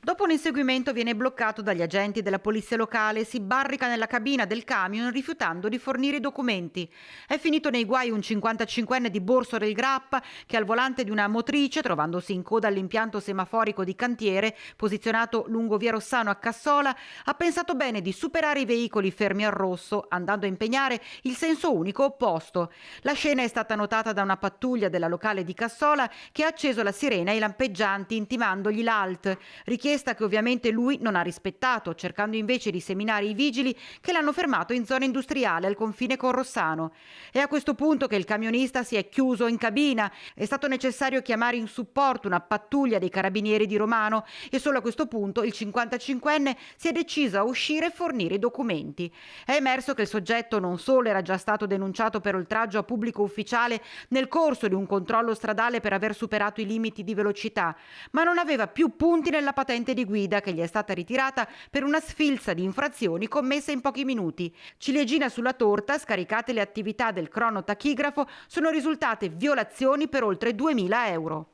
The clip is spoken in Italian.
Dopo un inseguimento viene bloccato dagli agenti della polizia locale e si barrica nella cabina del camion rifiutando di fornire i documenti. È finito nei guai un 55enne di Borso del Grappa che al volante di una motrice, trovandosi in coda all'impianto semaforico di cantiere posizionato lungo via Rossano a Cassola, ha pensato bene di superare i veicoli fermi al rosso, andando a impegnare il senso unico opposto. La scena è stata notata da una pattuglia della locale di Cassola che ha acceso la sirena ai lampeggianti intimandogli l'alt, richiesta che ovviamente lui non ha rispettato, cercando invece di seminare i vigili che l'hanno fermato in zona industriale al confine con Rossano. È a questo punto che il camionista si è chiuso in cabina. È stato necessario chiamare in supporto una pattuglia dei carabinieri di Romano e solo a questo punto il 55enne si è deciso a uscire e fornire i documenti. È emerso che il soggetto non solo era già stato denunciato per oltraggio a pubblico ufficiale nel corso di un controllo stradale per aver superato i limiti di velocità, ma non aveva più punti nella patente di guida che gli è stata ritirata per una sfilza di infrazioni commesse in pochi minuti. Ciliegina sulla torta, scaricate le attività del cronotachigrafo, sono risultate violazioni per oltre 2.000 euro.